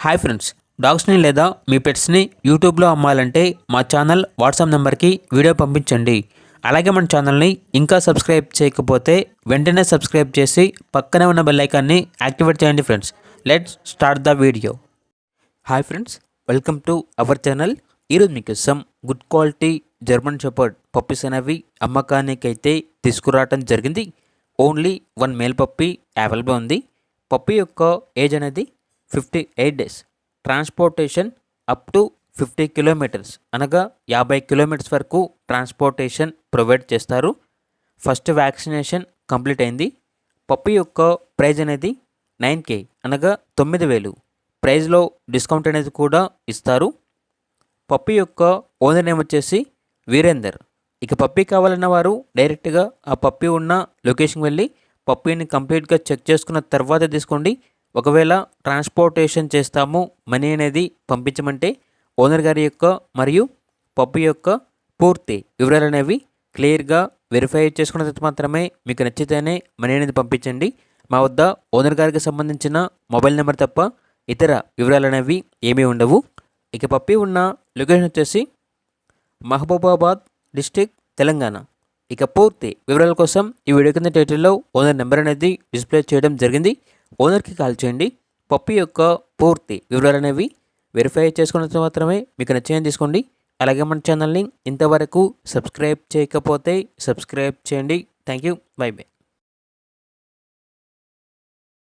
Hi friends, డాగ్స్ని లేదా మీ పెట్స్ని యూట్యూబ్లో అమ్మాలంటే మా ఛానల్ వాట్సాప్ నెంబర్కి వీడియో పంపించండి. అలాగే మన ఛానల్ని ఇంకా సబ్స్క్రైబ్ చేయకపోతే వెంటనే సబ్స్క్రైబ్ చేసి పక్కనే ఉన్న బెల్ ఐకాన్ని యాక్టివేట్ చేయండి friends. Let's start the video. Hi friends, welcome to our channel. ఈరోజు మీకోసం good quality German shepherd puppies అనేవి అమ్మకానికి అయితే తీసుకురావడం జరిగింది. ఓన్లీ 1 మేల్ పప్పీ అవైలబుల్ ఉంది. పప్పీ యొక్క ఏజ్ అనేది 58 days. Transportation up to 50 kilometres అనగా 50 కిలోమీటర్స్ వరకు ట్రాన్స్పోర్టేషన్ ప్రొవైడ్ చేస్తారు. ఫస్ట్ వ్యాక్సినేషన్ కంప్లీట్ అయింది. పప్పీ యొక్క ప్రైజ్ అనేది 9K అనగా 9,000. ప్రైజ్లో డిస్కౌంట్ అనేది కూడా ఇస్తారు. పప్పీ యొక్క ఓనర్ నేమ్ వచ్చేసి వీరేందర్. ఇక పప్పీ కావాలన్న వారు డైరెక్ట్గా ఆ పప్పీ ఉన్న లొకేషన్కి వెళ్ళి పప్పీని కంప్లీట్గా చెక్ చేసుకున్న తర్వాత తీసుకోండి. ఒకవేళ ట్రాన్స్పోర్టేషన్ చేస్తాము మనీ అనేది పంపించమంటే ఓనర్ గారి యొక్క మరియు పప్పీ యొక్క పూర్తి వివరాలు అనేవి క్లియర్గా వెరిఫై చేసుకున్న తర్వాత మాత్రమే మీకు నచ్చితేనే మనీ అనేది పంపించండి. మా వద్ద ఓనర్ గారికి సంబంధించిన మొబైల్ నెంబర్ తప్ప ఇతర వివరాలు అనేవి ఏమీ ఉండవు. ఇక పప్పీ ఉన్న లొకేషన్ వచ్చేసి మహబూబాబాద్ డిస్టిక్, తెలంగాణ. ఇక పూర్తి వివరాల కోసం ఈ వీడియో కింద టైటిల్లో ఓనర్ నెంబర్ అనేది డిస్ప్లే చేయడం జరిగింది. ఓనర్కి కాల్ చేయండి. పప్పీ యొక్క పూర్తి వివరాలు అనేవి వెరిఫై చేసుకున్న మాత్రమే మీకు నచ్చేయని తీసుకోండి. అలాగే మన ఛానల్ని ఇంతవరకు సబ్స్క్రైబ్ చేయకపోతే సబ్స్క్రైబ్ చేయండి. Thank you. By by.